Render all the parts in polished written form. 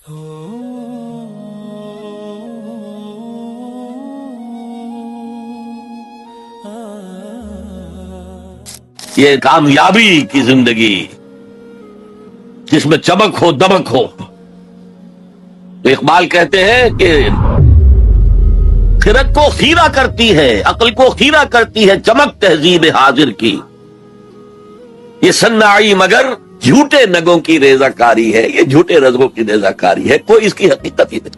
یہ کامیابی کی زندگی جس میں چمک ہو دمک ہو. تو اقبال کہتے ہیں کہ خرد کو خیرہ کرتی ہے، عقل کو خیرہ کرتی ہے چمک تہذیب حاضر کی. یہ صناعی مگر جھوٹے نگوں کی ریزہ کاری ہے، یہ جھوٹے رزقوں کی ریزہ کاری ہے، کوئی اس کی حقیقت ہی نہیں.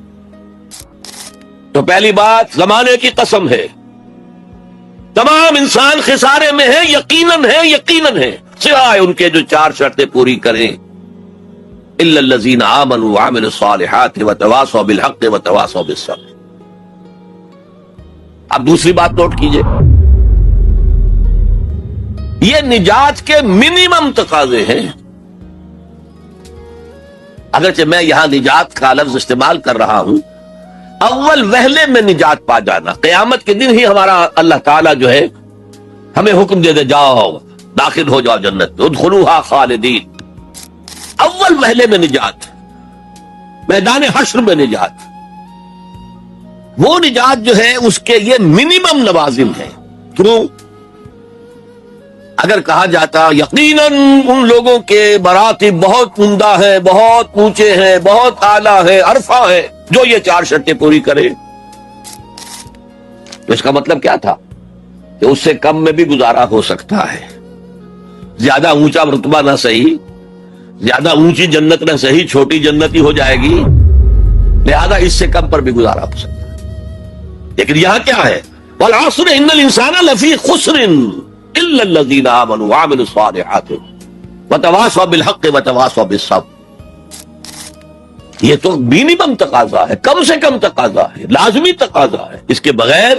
تو پہلی بات زمانے کی قسم ہے، تمام انسان خسارے میں ہے، یقیناً ہے، یقیناً ہے، سوائے ان کے جو چار شرطیں پوری کریں. الا الذین آمنوا وعملوا الصالحات وتواصوا بالحق وتواصوا بالصبر. اب دوسری بات نوٹ کیجئے، یہ نجات کے منیمم تقاضے ہیں. اگرچہ میں یہاں نجات کا لفظ استعمال کر رہا ہوں، اول وہلے میں نجات پا جانا، قیامت کے دن ہی ہمارا اللہ تعالیٰ جو ہے ہمیں حکم دے دے جاؤ داخل ہو جاؤ جنت میں، ادخلوها خالدین. اول وہلے میں نجات، میدان حشر میں نجات. وہ نجات جو ہے اس کے یہ منیمم لوازم ہے. کیوں؟ اگر کہا جاتا یقیناً ان لوگوں کے مراتب بہت عمدہ ہیں، بہت اونچے ہیں، بہت اعلیٰ ہیں، عرفہ ہے، جو یہ چار شرطیں پوری کرے، تو اس کا مطلب کیا تھا کہ اس سے کم میں بھی گزارا ہو سکتا ہے. زیادہ اونچا رتبہ نہ صحیح، زیادہ اونچی جنت نہ صحیح، چھوٹی جنت ہی ہو جائے گی، لہذا اس سے کم پر بھی گزارا ہو سکتا ہے. لیکن یہاں کیا ہے؟ والعصر ان الانسان لفی خسر الا الذین آمنوا وعملوا الصالحات وتواصوا بالحق وتواصوا بالصبر. یہ تو منیمم تقاضا ہے، کم سے کم تقاضا ہے، لازمی تقاضا ہے. اس کے بغیر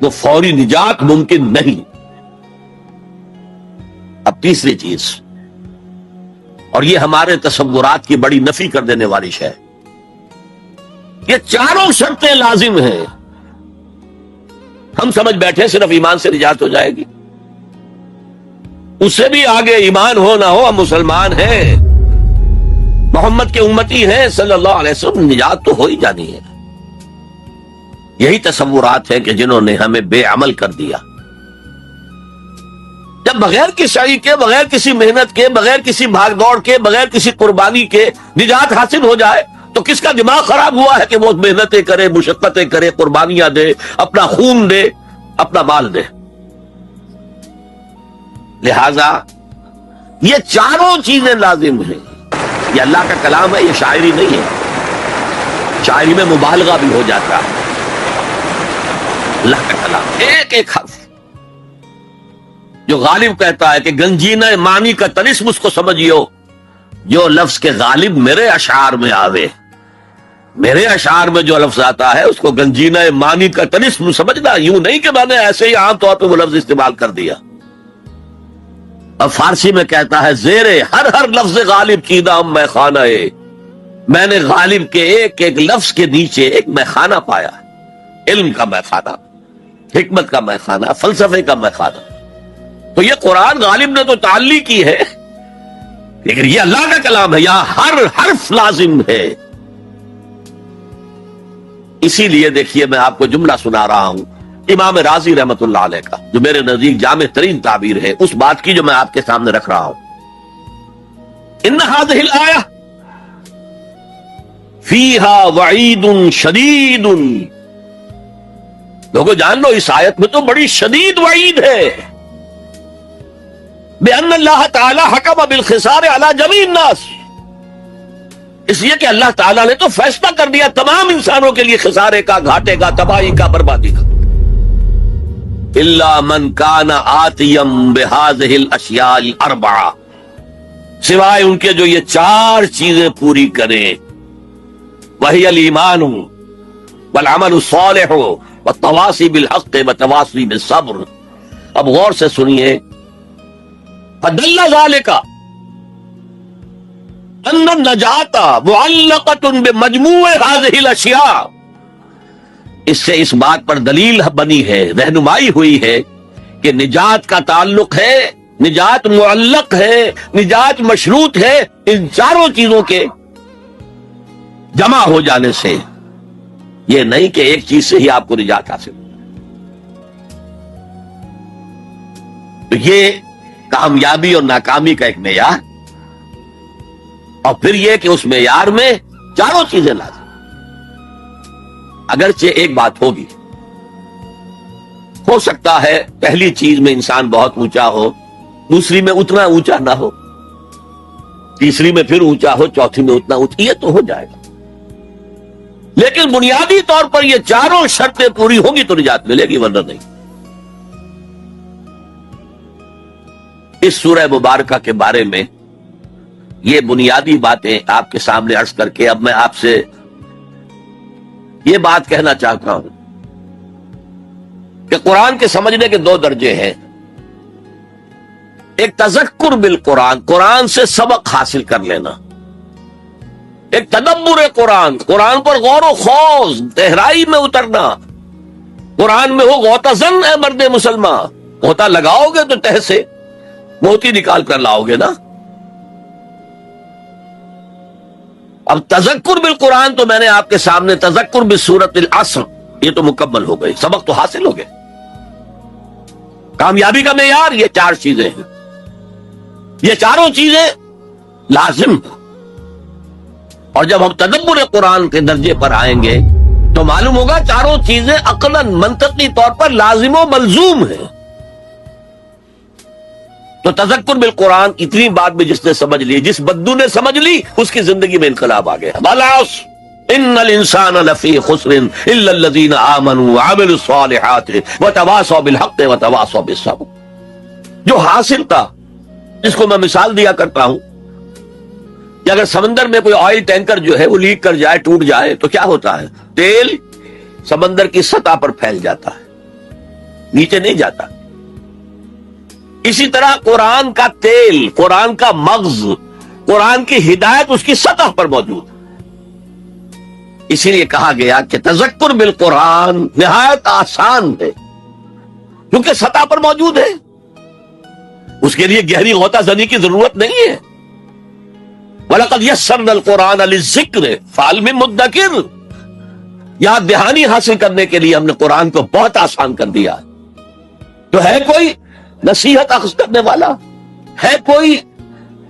وہ فوری نجات ممکن نہیں. اب تیسری چیز، اور یہ ہمارے تصورات کی بڑی نفی کر دینے والی شے، یہ چاروں شرطیں لازم ہیں. ہم سمجھ بیٹھے صرف ایمان سے نجات ہو جائے گی. اس سے بھی آگے ایمان ہو نہ ہو، ہم مسلمان ہیں، محمد کے امتی ہیں صلی اللہ علیہ وسلم، نجات تو ہو ہی جانی ہے. یہی تصورات ہیں کہ جنہوں نے ہمیں بے عمل کر دیا. جب بغیر کسی سعی کے، بغیر کسی محنت کے، بغیر کسی بھاگ دوڑ کے، بغیر کسی قربانی کے نجات حاصل ہو جائے تو کس کا دماغ خراب ہوا ہے کہ وہ محنتیں کرے، مشقتیں کرے، قربانیاں دے، اپنا خون دے، اپنا مال دے. لہذا یہ چاروں چیزیں لازم ہیں. یہ اللہ کا کلام ہے، یہ شاعری نہیں ہے. شاعری میں مبالغہ بھی ہو جاتا ہے. اللہ کا کلام ایک ایک حرف جو غالب کہتا ہے کہ گنجینہ معنی کا طلسم اس کو سمجھیو، جو لفظ کے غالب میرے اشعار میں آوے. میرے اشعار میں جو لفظ آتا ہے اس کو گنجینہ معنی کا طلسم سمجھنا، یوں نہیں کہ میں نے ایسے ہی عام طور پہ وہ لفظ استعمال کر دیا. اور فارسی میں کہتا ہے زیرے ہر لفظ غالب چیدہ میں خانہ ہے. میں نے غالب کے ایک ایک لفظ کے نیچے ایک میخانہ پایا، علم کا میخانہ، حکمت کا میخانہ، فلسفے کا میخانہ. تو یہ قرآن غالب نے تو تعلی کی ہے، لیکن یہ اللہ کا کلام ہے، یہاں ہر حرف لازم ہے. اسی لیے دیکھیے میں آپ کو جملہ سنا رہا ہوں امام رازی رحمت اللہ علیہ کا، جو میرے نزدیک جامع ترین تعبیر ہے اس بات کی جو میں آپ کے سامنے رکھ رہا ہوں. ان هذه الآیہ فیہا وعید شدید. لوگوں جان لو اس آیت میں تو بڑی شدید وعید ہے. بأن اللہ تعالی حکم بالخسار علی جمیع الناس، اس لیے کہ اللہ تعالیٰ نے تو فیصلہ کر دیا تمام انسانوں کے لیے خسارے کا، گھاٹے کا، تباہی کا، بربادی کا. الا من کان آتیا بہذہ الاشیاء الاربعہ، سوائے ان کے جو یہ چار چیزیں پوری کریں. وہی الایمان والعمل الصالح والتواصی بالحق والتواصی بالصبر. اب غور سے سنیے، فدل ذالک ان النجات معلقۃ بمجموع هذه الاشیاء. اس سے اس بات پر دلیل بنی ہے، رہنمائی ہوئی ہے کہ نجات کا تعلق ہے، نجات معلق ہے، نجات مشروط ہے ان چاروں چیزوں کے جمع ہو جانے سے، یہ نہیں کہ ایک چیز سے ہی آپ کو نجات حاصل ہو۔ تو یہ کامیابی اور ناکامی کا ایک معیار، اور پھر یہ کہ اس معیار میں چاروں چیزیں لازم۔ اگرچہ ایک بات ہوگی، ہو سکتا ہے پہلی چیز میں انسان بہت اونچا ہو، دوسری میں اتنا اونچا نہ ہو، تیسری میں پھر اونچا ہو، چوتھی میں اتنا اونچا، یہ تو ہو جائے گا، لیکن بنیادی طور پر یہ چاروں شرطیں پوری ہوں گی تو نجات ملے گی، ورنہ نہیں۔ اس سورہ مبارکہ کے بارے میں یہ بنیادی باتیں آپ کے سامنے عرض کر کے اب میں آپ سے یہ بات کہنا چاہتا ہوں کہ قرآن کے سمجھنے کے دو درجے ہیں، ایک تذکر بالقرآن، قرآن سے سبق حاصل کر لینا، ایک تدبر قرآن، قرآن پر غور و خوض، گہرائی میں اترنا۔ قرآن میں ہو غوطہ اے مرد مسلمان، غوطہ لگاؤ گے تو تہ سے موتی نکال کر لاؤ گے نا۔ اب تذکر بالقرآن تو میں نے آپ کے سامنے تذکر بسورۃ العصر، یہ تو مکمل ہو گئی، سبق تو حاصل ہو گئے۔ کامیابی کا معیار یہ چار چیزیں ہیں، یہ چاروں چیزیں لازم ہیں۔ اور جب ہم تدبر قرآن کے درجے پر آئیں گے تو معلوم ہوگا چاروں چیزیں عقلاً منطقی طور پر لازم و ملزوم ہیں۔ تو تذکر بالقرآن اتنی بات بھی جس نے سمجھ لی، جس بدو نے سمجھ لی، اس کی زندگی میں انقلاب آ گیا۔ وَالْعَصْرِ إِنَّ الْإِنسَانَ لَفِي خُسْرٍ إِلَّا الَّذِينَ آمَنُوا وَعَمِلُوا الصَّالِحَاتِ وَتَوَاصَوْا بِالْحَقِّ وَتَوَاصَوْا بِالصَّبْرِ۔ جو حاصل تھا، جس کو میں مثال دیا کرتا ہوں کہ اگر سمندر میں کوئی آئل ٹینکر جو ہے وہ لیک کر جائے، ٹوٹ جائے تو کیا ہوتا ہے؟ تیل سمندر کی سطح پر پھیل جاتا ہے، نیچے نہیں جاتا۔ اسی طرح قرآن کا تیل، قرآن کا مغز، قرآن کی ہدایت اس کی سطح پر موجود ہے۔ اسی لیے کہا گیا کہ تذکر بالقرآن نہایت آسان ہے، کیونکہ سطح پر موجود ہے، اس کے لیے گہری غوطہ زنی کی ضرورت نہیں ہے۔ وَلَقَدْ يَسَّرْنَا الْقُرْآنَ لِلذِّكْرِ فَهَلْ مِن مُدَّكِرٍ، یاد دہانی حاصل کرنے کے لیے ہم نے قرآن کو بہت آسان کر دیا۔ تو ہے کوئی نصیحت اخذ کرنے والا، ہے کوئی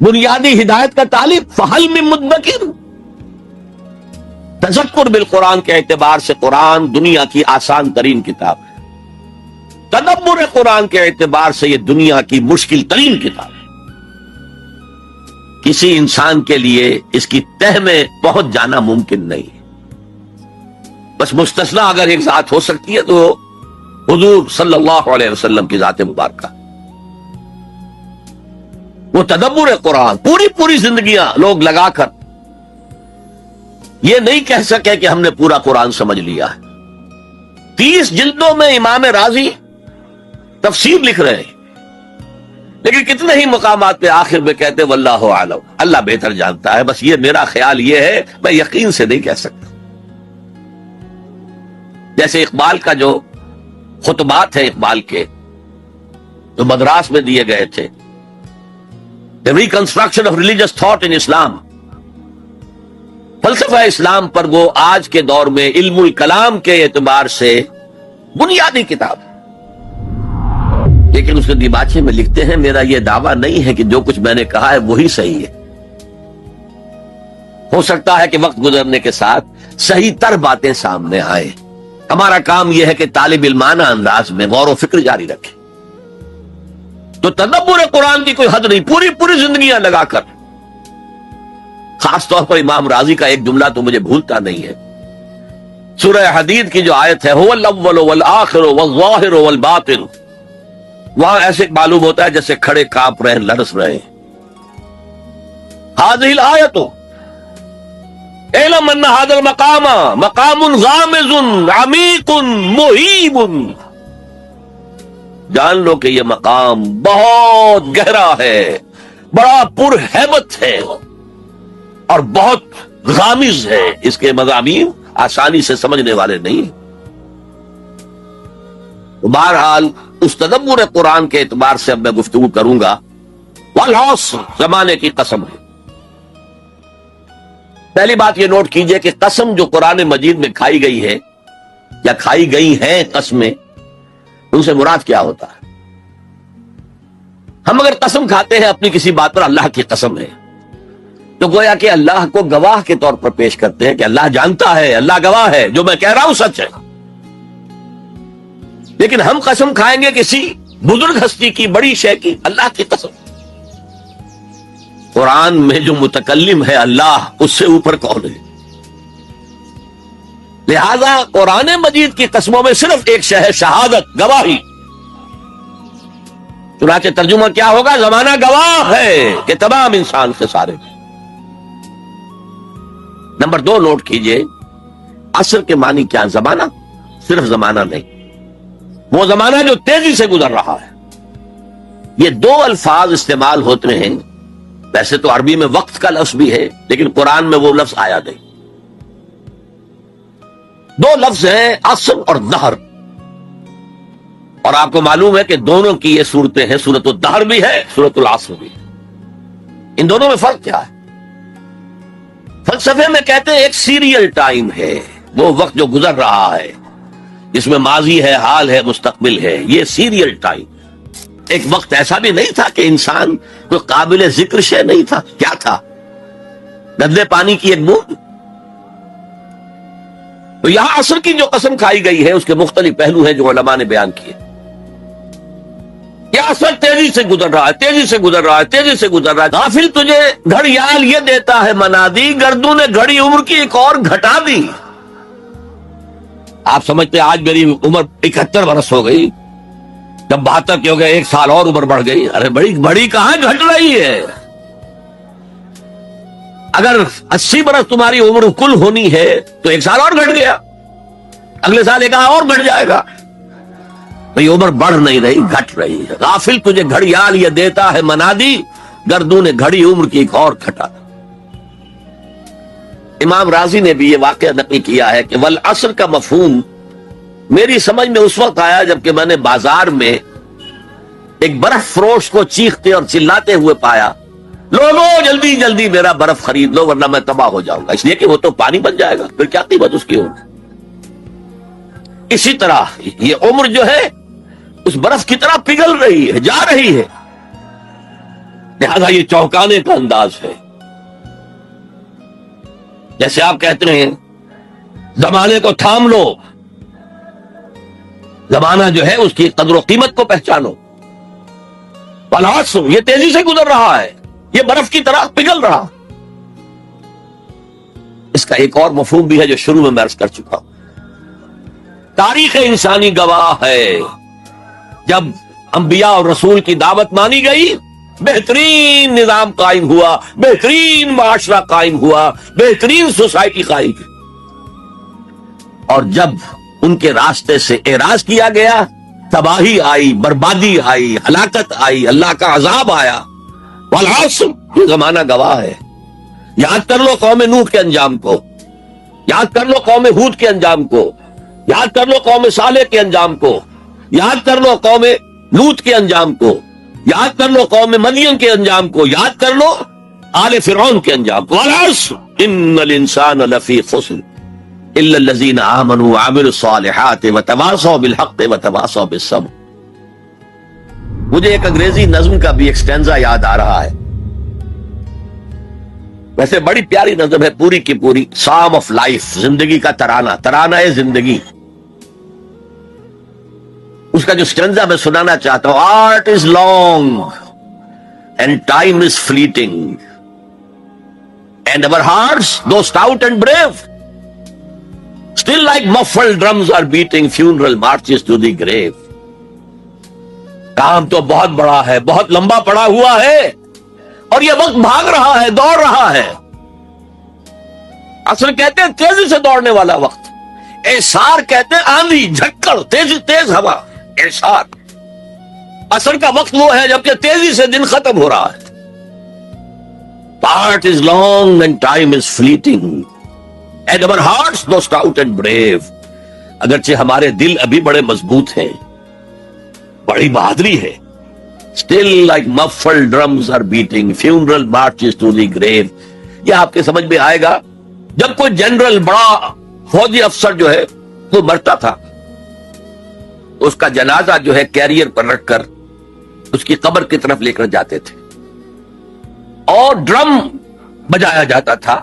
بنیادی ہدایت کا طالب؟ فَهَلْ مِن مُدَّكِرٍ۔ تذکر بالقرآن کے اعتبار سے قرآن دنیا کی آسان ترین کتاب ہے، تدبر قرآن کے اعتبار سے یہ دنیا کی مشکل ترین کتاب ہے۔ کسی انسان کے لیے اس کی تہ میں پہنچ جانا ممکن نہیں ہے، بس مستثنا اگر ایک ذات ہو سکتی ہے تو حضور صلی اللہ علیہ وسلم کی ذات مبارکہ۔ وہ تدبر قرآن پوری زندگیاں لوگ لگا کر یہ نہیں کہہ سکے کہ ہم نے پورا قرآن سمجھ لیا ہے۔ 30 جلدوں میں امام رازی تفسیر لکھ رہے ہیں، لیکن کتنے ہی مقامات پہ آخر میں کہتے واللہ اعلم، اللہ بہتر جانتا ہے، بس یہ میرا خیال یہ ہے، میں یقین سے نہیں کہہ سکتا۔ جیسے اقبال کا جو خطبات ہیں اقبال کے جو مدراس میں دیے گئے تھے، The reconstruction of religious thought in Islam، فلسفہ اسلام پر وہ آج کے دور میں علم الکلام کے اعتبار سے بنیادی کتاب ہے۔ لیکن اس کے دیباچے میں لکھتے ہیں میرا یہ دعویٰ نہیں ہے کہ جو کچھ میں نے کہا ہے وہی صحیح ہے، ہو سکتا ہے کہ وقت گزرنے کے ساتھ صحیح تر باتیں سامنے آئیں۔ ہمارا کام یہ ہے کہ طالب علمانہ انداز میں غور و فکر جاری رکھیں۔ تو تدبر قرآن کی کوئی حد نہیں، پوری زندگیاں لگا کر۔ خاص طور پر امام راضی کا ایک جملہ تو مجھے بھولتا نہیں ہے، سورہ حدید کی جو آیت ہے هو الاول والآخر والظاہر والباطن، وہاں ایسے معلوم ہوتا ہے جیسے کھڑے کانپ رہے ہیں، لرز رہے ہیں۔ هذه الآیت اعلم ان هذا المقام مقام غامض عمیق مہیب، جان لو کہ یہ مقام بہت گہرا ہے، بڑا پرہیبت ہے اور بہت غامض ہے، اس کے مضامین آسانی سے سمجھنے والے نہیں ہیں۔ بہرحال اس تدبر قرآن کے اعتبار سے اب میں گفتگو کروں گا۔ والعصر، زمانے کی قسم ہے، پہلی بات یہ نوٹ کیجئے کہ قسم جو قرآن مجید میں کھائی گئی ہے یا کھائی گئی ہیں قسمیں، ان سے مراد کیا ہوتا ہے؟ ہم اگر قسم کھاتے ہیں اپنی کسی بات پر، اللہ کی قسم ہے، تو گویا کہ اللہ کو گواہ کے طور پر پیش کرتے ہیں کہ اللہ جانتا ہے، اللہ گواہ ہے، جو میں کہہ رہا ہوں سچ ہے۔ لیکن ہم قسم کھائیں گے کسی بزرگ ہستی کی، بڑی شے کی، اللہ کی قسم۔ قرآن میں جو متکلم ہے اللہ، اس سے اوپر کون ہے؟ لہذا قرآن مجید کی قسموں میں صرف ایک شے ہے، شہادت، گواہی۔ چنانچہ ترجمہ کیا ہوگا؟ زمانہ گواہ ہے کہ تمام انسان کے سارے۔ نمبر 2 نوٹ کیجئے، عصر کے معنی کیا؟ زمانہ، صرف زمانہ نہیں، وہ زمانہ جو تیزی سے گزر رہا ہے۔ یہ 2 الفاظ استعمال ہوتے ہیں، ویسے تو عربی میں وقت کا لفظ بھی ہے، لیکن قرآن میں وہ لفظ آیا نہیں۔ 2 لفظ ہیں، عصر اور دہر، اور آپ کو معلوم ہے کہ دونوں کی یہ صورتیں ہیں، سورۃ الدہر بھی ہے، سورۃ العصر بھی ہے۔ ان دونوں میں فرق کیا ہے؟ فلسفے میں کہتے ہیں ایک سیریل ٹائم ہے، وہ وقت جو گزر رہا ہے، جس میں ماضی ہے، حال ہے، مستقبل ہے، یہ سیریل ٹائم۔ ایک وقت ایسا بھی نہیں تھا کہ انسان کوئی قابل ذکر شے نہیں تھا۔ کیا تھا؟ گندے پانی کی ایک بوند۔ تو یہاں عصر کی جو قسم کھائی گئی ہے، اس کے مختلف پہلو ہیں جو علماء نے بیان کیے۔ یہ عصر تیزی سے گزر رہا ہے، تیزی سے گزر رہا ہے، تیزی سے گزر رہا ہے۔ غافل تجھے گھڑیال یہ دیتا ہے منادی، گردوں نے گھڑی عمر کی ایک اور گھٹا دی۔ آپ سمجھتے ہیں آج میری عمر 71 برس ہو گئی، جب 72 کی ہو گئے، 1 سال اور عمر بڑھ گئی۔ ارے بڑی کہاں گھٹ رہی ہے؟ اگر 80 برس تمہاری عمر کل ہونی ہے تو 1 سال اور گھٹ گیا، اگلے سال 1 اور گھٹ جائے گا۔ تو یہ عمر بڑھ نہیں رہی، گھٹ رہی ہے۔ غافل تجھے گھڑیال یہ دیتا ہے منادی، گردوں نے گھڑی عمر کی ایک اور گھٹا۔ امام راضی نے بھی یہ واقعہ نقل کیا ہے کہ والعصر کا مفہوم میری سمجھ میں اس وقت آیا جبکہ میں نے بازار میں ایک برف فروش کو چیختے اور چلاتے ہوئے پایا، لوگوں جلدی جلدی میرا برف خرید لو ورنہ میں تباہ ہو جاؤں گا، اس لیے کہ وہ تو پانی بن جائے گا، پھر کیا قیمت اس کی ہوگی۔ اسی طرح یہ عمر جو ہے اس برف کی طرح پگھل رہی ہے، جا رہی ہے، لہذا یہ چونکانے کا انداز ہے۔ جیسے آپ کہتے ہیں زمانے کو تھام لو، زمانہ جو ہے اس کی قدر و قیمت کو پہچانو۔ والعصر، یہ تیزی سے گزر رہا ہے، یہ برف کی طرح پگھل رہا۔ اس کا ایک اور مفہوم بھی ہے جو شروع میں عرض کر چکا ہوں۔ تاریخ انسانی گواہ ہے، جب انبیاء اور رسول کی دعوت مانی گئی، بہترین نظام قائم ہوا، بہترین معاشرہ قائم ہوا، بہترین سوسائٹی قائم کی، اور جب ان کے راستے سے اعراض کیا گیا، تباہی آئی، بربادی آئی، ہلاکت آئی، اللہ کا عذاب آیا۔ والعصر، یہ زمانہ گواہ ہے۔ یاد کر لو قوم نوح کے انجام کو، یاد کر لو قوم ہود کے انجام کو، یاد کر لو قوم صالح کے انجام کو، یاد کر لو قوم لوط کے انجام کو، یاد کر لو قوم مدین کے انجام کو، یاد کر لو آل فرعون کے انجام کو۔ والعصر ان الانسان لفی خسر الا الذین آمنوا وعملوا الصالحات وتواصوا بالحق وتواصوا بالصبر۔ مجھے ایک انگریزی نظم کا بھی ایک سٹینزا یاد آ رہا ہے، ویسے بڑی پیاری نظم ہے، پوری کی پوری، سام آف لائف، زندگی کا ترانہ، ترانہ ہے زندگی۔ اس کا جو سٹینزا میں سنانا چاہتا ہوں، art is long and time is fleeting and our hearts though stout and brave still like muffled drums are beating funeral marches to the grave۔ کام تو بہت بڑا ہے، بہت لمبا پڑا ہوا ہے، اور یہ وقت بھاگ رہا ہے، دوڑ رہا ہے۔ اصل کہتے ہیں تیزی سے دوڑنے والا وقت، اعصار کہتے ہیں آندھی، جھکڑ، تیز ہوا، اعصار۔ اصل کا وقت وہ ہے جبکہ تیزی سے دن ختم ہو رہا ہے۔ Part is long and time is fleeting and our hearts though stout and brave۔ اگرچہ ہمارے دل ابھی بڑے مضبوط ہیں، بڑی بہادری ہے، still like muffled drums are beating funeral marches to the grave۔ یہ آپ کے سمجھ میں آئے گا جب کوئی جنرل بڑا فوجی افسر جو ہے وہ مرتا تھا، اس کا جنازہ جو ہے کیریئر پر رکھ کر اس کی قبر کی طرف لے کر جاتے تھے اور ڈرم بجایا جاتا تھا،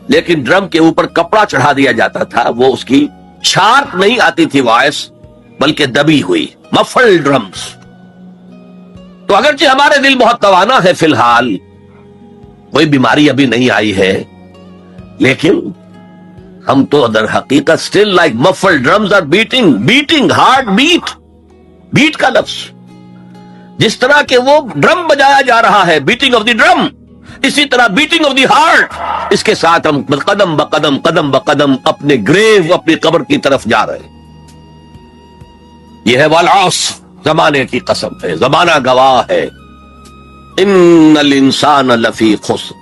لیکن ڈرم کے اوپر کپڑا چڑھا دیا جاتا تھا، وہ اس کی شارپ نہیں آتی تھی وائس، بلکہ دبی ہوئی، مفل ڈرمز۔ تو اگرچہ ہمارے دل بہت توانا ہے، فی الحال کوئی بیماری ابھی نہیں آئی ہے، لیکن ہم تو در حقیقت still like muffled drums are beating heart beat کا لفظ، جس طرح کہ وہ ڈرم بجایا جا رہا ہے، بیٹنگ آف دی ڈرم، اسی طرح بیٹنگ آف دی ہارٹ، اس کے ساتھ ہم قدم بقدم قدم بقدم اپنے گریو، اپنی قبر کی طرف جا رہے ہیں۔ یہ ہے والعصر، زمانے کی قسم ہے، زمانہ گواہ ہے، ان الانسان لفی خسر۔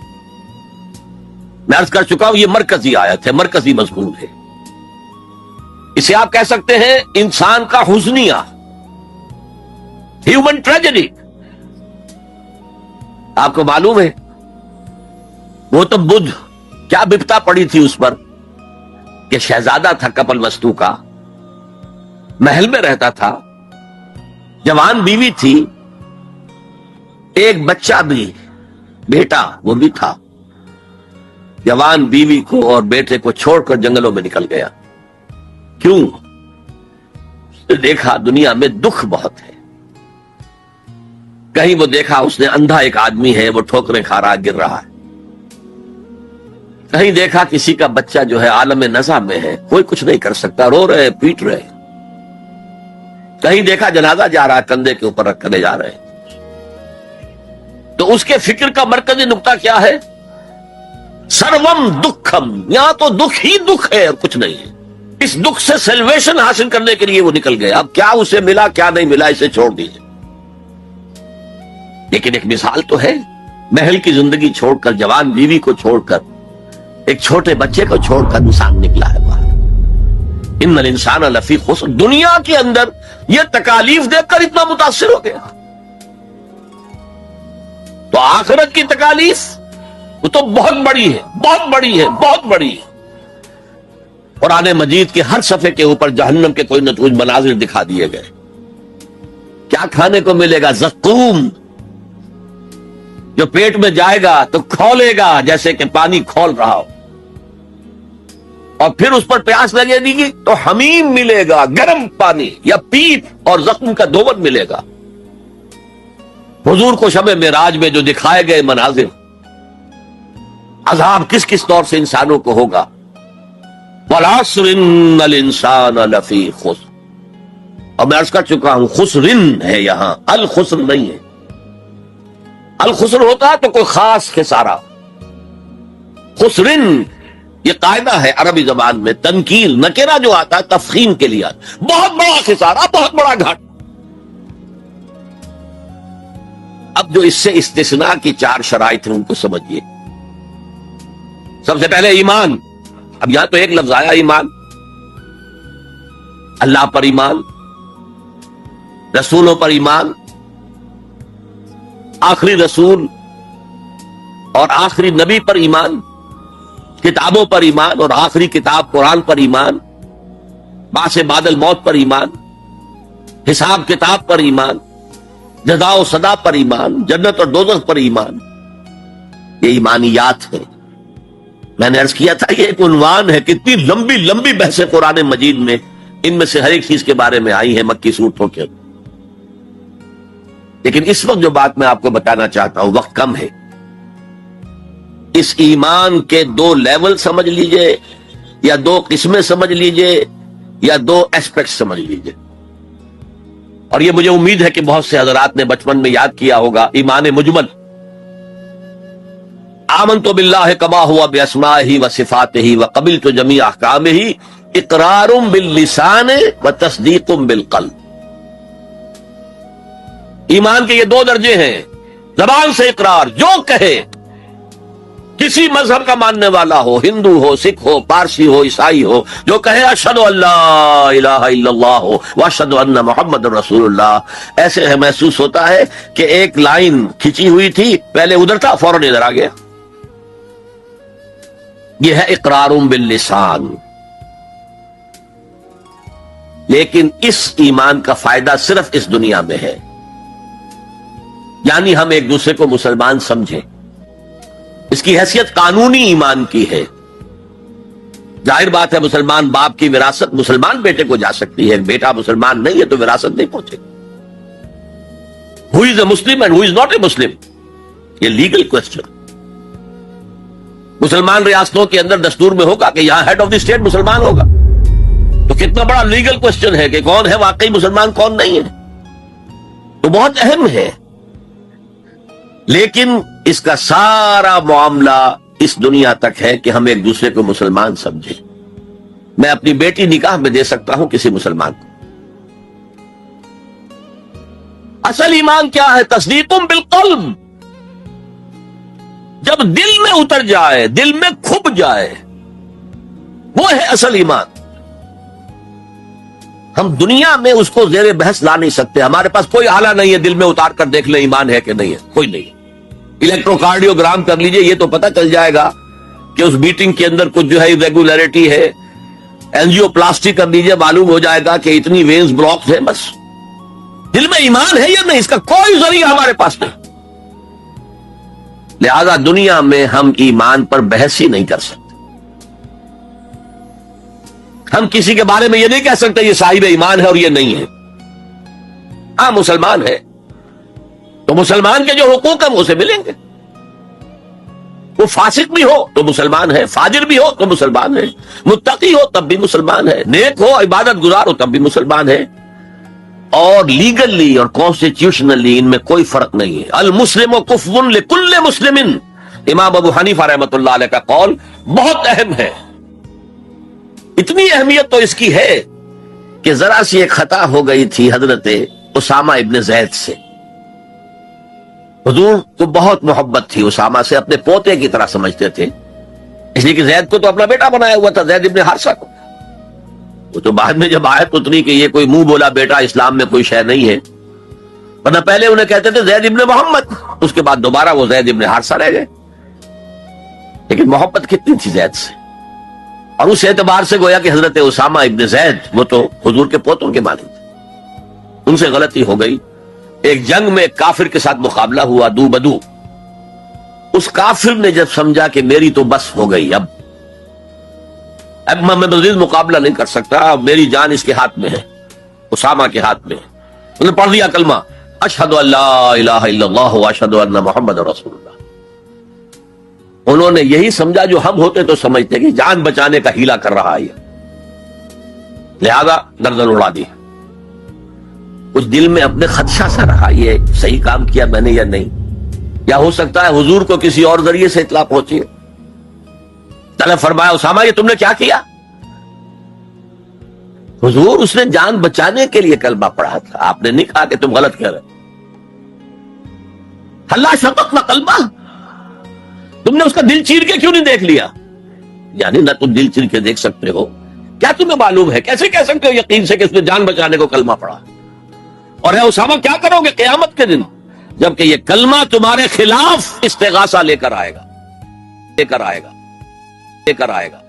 میں عرض کر چکا ہوں یہ مرکزی آیت ہے، مرکزی مضمون ہے، اسے آپ کہہ سکتے ہیں انسان کا حزنیہ، ہیومن ٹریجڈی۔ آپ کو معلوم ہے وہ تو بدھ کیا بپتا پڑی تھی اس پر کہ شہزادہ تھا کپل وستو کا، محل میں رہتا تھا، جوان بیوی تھی، ایک بچہ بھی، بیٹا وہ بھی تھا، جوان بیوی کو اور بیٹے کو چھوڑ کر جنگلوں میں نکل گیا۔ کیوں؟ اس نے دیکھا دنیا میں دکھ بہت ہے۔ کہیں وہ دیکھا اس نے اندھا ایک آدمی ہے، وہ ٹھوکریں کھا رہا گر رہا ہے، کہیں دیکھا کسی کا بچہ جو ہے عالم نزع میں ہے، کوئی کچھ نہیں کر سکتا، رو رہے پیٹ رہے، کہیں دیکھا جنازہ جا رہا ہے کندھے کے اوپر رکھ کر لے جا رہے۔ تو اس کے فکر کا مرکزی نقطہ کیا ہے؟ سروم دکھم، یہاں تو دکھ ہی دکھ ہے اور کچھ نہیں ہے۔ اس دکھ سے سیلویشن حاصل کرنے کے لیے وہ نکل گیا۔ اب کیا اسے ملا کیا نہیں ملا اسے چھوڑ دیجیے، لیکن ایک مثال تو ہے، محل کی زندگی چھوڑ کر، جوان بیوی کو چھوڑ کر، ایک چھوٹے بچے کو چھوڑ کر انسان نکلا ہے باہر۔ ان الانسان لفی خسر، دنیا کے اندر یہ تکالیف دیکھ کر اتنا متاثر ہو گیا، تو آخرت کی تکالیف وہ تو بہت بڑی ہے، بہت بڑی ہے، بہت بڑی ہے۔ قرآن مجید کے ہر صفحے کے اوپر جہنم کے کوئی نہ کوئی مناظر دکھا دیے گئے۔ کیا کھانے کو ملے گا؟ زقوم، جو پیٹ میں جائے گا تو کھولے گا جیسے کہ پانی کھول رہا ہو، اور پھر اس پر پیاس لگے گی تو حمیم ملے گا، گرم پانی یا پیپ، اور زخم کا دھون ملے گا۔ حضور کو شب معراج میں جو دکھائے گئے مناظر، عذاب کس کس طور سے انسانوں کو ہوگا۔ والعصر ان الانسان لفی خسر، اور میں عرض کر چکا ہوں خسرن ہے یہاں، الخسر نہیں ہے۔ الخسر ہوتا تو کوئی خاص خسارہ، خسرن یہ قاعدہ ہے عربی زبان میں، تنکیر نکرہ جو آتا ہے تفخیم کے لیے، بہت بڑا خسارہ، بہت بڑا گھاٹ۔ اب جو اس سے استثناء کی 4 شرائط ہیں ان کو سمجھیے۔ سب سے پہلے ایمان، اب یہاں تو ایک لفظ آیا ایمان، اللہ پر ایمان، رسولوں پر ایمان، آخری رسول اور آخری نبی پر ایمان، کتابوں پر ایمان اور آخری کتاب قرآن پر ایمان، بعث بعد الموت پر ایمان، حساب کتاب پر ایمان، جزا و سزا پر ایمان، جنت اور دوزخ پر ایمان۔ یہ ایمانیات ہے۔ میں نے عرض کیا تھا یہ ایک عنوان ہے، کتنی لمبی لمبی بحثیں قرآن مجید میں ان میں سے ہر ایک چیز کے بارے میں آئی ہیں مکی صورتوں کے، لیکن اس وقت جو بات میں آپ کو بتانا چاہتا ہوں، وقت کم ہے، اس ایمان کے 2 لیول سمجھ لیجئے، یا 2 قسمیں سمجھ لیجئے، یا 2 ایسپیکٹ سمجھ لیجئے۔ اور یہ مجھے امید ہے کہ بہت سے حضرات نے بچپن میں یاد کیا ہوگا، ایمان مجمل، آمنت باللہ کما ہوا باسمائہ و صفاتہ وقبلت جمیع احکامہ اقرار باللسان و تصدیق بالقلب۔ ایمان کے یہ 2 درجے ہیں، زبان سے اقرار، جو کہے، کسی مذہب کا ماننے والا ہو، ہندو ہو، سکھ ہو، پارسی ہو، عیسائی ہو، جو کہے اشہد ان لا الہ الا اللہ واشہد ان محمد رسول اللہ، ایسے ہے محسوس ہوتا ہے کہ ایک لائن کھچی ہوئی تھی، پہلے ادھر تھا فوراً ادھر آ گیا۔ یہ ہے اقرار باللسان، لیکن اس ایمان کا فائدہ صرف اس دنیا میں ہے، یعنی ہم ایک دوسرے کو مسلمان سمجھیں۔ اس کی حیثیت قانونی ایمان کی ہے۔ ظاہر بات ہے مسلمان باپ کی وراثت مسلمان بیٹے کو جا سکتی ہے، بیٹا مسلمان نہیں ہے تو وراثت نہیں پہنچے۔ ہو از اے Muslim and who is not a مسلم، یہ لیگل کوسچن۔ مسلمان ریاستوں کے اندر دستور میں ہوگا کہ یہاں ہیڈ آف دی اسٹیٹ مسلمان ہوگا، تو کتنا بڑا لیگل کوسچن ہے کہ کون ہے واقعی مسلمان کون نہیں ہے، تو بہت اہم ہے۔ لیکن اس کا سارا معاملہ اس دنیا تک ہے کہ ہم ایک دوسرے کو مسلمان سمجھیں۔ میں اپنی بیٹی نکاح میں دے سکتا ہوں کسی مسلمان کو۔ اصل ایمان کیا ہے؟ تصدیق بالقلب، جب دل میں اتر جائے، دل میں کھپ جائے، وہ ہے اصل ایمان۔ ہم دنیا میں اس کو زیر بحث لا نہیں سکتے، ہمارے پاس کوئی آلہ نہیں ہے دل میں اتار کر دیکھ لیں ایمان ہے کہ نہیں ہے، کوئی نہیں۔ الیکٹروکارڈیوگرام کر لیجئے، یہ تو پتہ چل جائے گا کہ اس میٹنگ کے اندر کچھ جو ہے ریگولیرٹی ہے۔ اینجیو پلاسٹی کر لیجئے، معلوم ہو جائے گا کہ اتنی وینز بلاکس ہیں۔ بس دل میں ایمان ہے یا نہیں، اس کا کوئی ذریعہ ہمارے پاس نہیں۔ لہذا دنیا میں ہم ایمان پر بحث ہی نہیں کر سکتے۔ ہم کسی کے بارے میں یہ نہیں کہہ سکتے یہ صاحب ایمان ہے اور یہ نہیں ہے۔ ہاں مسلمان ہے تو مسلمان کے جو حقوق ہیں وہ اسے ملیں گے۔ وہ فاسق بھی ہو تو مسلمان ہے، فاجر بھی ہو تو مسلمان ہے، متقی ہو تب بھی مسلمان ہے، نیک ہو عبادت گزار ہو تب بھی مسلمان ہے۔ اور لیگلی اور کانسٹیٹیوشنلی ان میں کوئی فرق نہیں ہے۔ المسلم کفو لکل مسلم، امام ابو حنیفہ رحمۃ اللہ علیہ کا قول بہت اہم ہے۔ اتنی اہمیت تو اس کی ہے کہ ذرا سی ایک خطا ہو گئی تھی حضرت اسامہ ابن زید سے۔ حضور کو بہت محبت تھی اسامہ سے، اپنے پوتے کی طرح سمجھتے تھے، اس لیے کہ زید کو تو اپنا بیٹا بنایا ہوا تھا، زید ابن حارثہ کو۔ وہ تو بعد میں جب آیت اتری کہ یہ کوئی منہ بولا بیٹا اسلام میں کوئی شے نہیں ہے، ورنہ پہلے انہیں کہتے تھے زید ابن محمد، اس کے بعد دوبارہ وہ زید ابن حارثہ رہ گئے۔ لیکن محبت کتنی تھی زید سے، اور اس اعتبار سے گویا کہ حضرت اسامہ ابن زید وہ تو حضور کے پوتوں کے مانند تھے۔ ان سے غلطی ہو گئی، ایک جنگ میں ایک کافر کے ساتھ مقابلہ ہوا دو بدو۔ اس کافر نے جب سمجھا کہ میری تو بس ہو گئی، اب میں مزید مقابلہ نہیں کر سکتا، میری جان اس کے ہاتھ میں ہے، اسامہ کے ہاتھ میں ہے، انہوں نے پڑھ دیا کلمہ اشہد ان لا الہ الا اللہ واشہد ان محمد رسول اللہ۔ انہوں نے یہی سمجھا جو ہم ہوتے تو سمجھتے کہ جان بچانے کا ہیلا کر رہا ہے، لہذا گردن اڑا دی۔ کچھ دل میں اپنے خدشہ سا رہا یہ صحیح کام کیا میں نے یا نہیں، یا ہو سکتا ہے حضور کو کسی اور ذریعے سے اطلاع پہنچی۔ طلب فرمایا اسامہ یہ تم نے کیا کیا؟ حضور اس نے جان بچانے کے لیے کلمہ پڑھا تھا، آپ نے نہیں کہا کہ تم غلط کہہ رہے۔ اللہ شققنا قلبہ، تم نے اس کا دل چیر کے کیوں نہیں دیکھ لیا؟ یعنی نہ تم دل چیر کے دیکھ سکتے ہو، کیا تمہیں معلوم ہے، کیسے کہہ سکتے ہو یقین سے کہ اس نے جان بچانے کو کلمہ پڑھا؟ اور ہے اسامہ کیا کرو گے قیامت کے دن جبکہ یہ کلمہ تمہارے خلاف استغاثہ لے کر آئے گا، لے کر آئے گا، لے کر آئے گا۔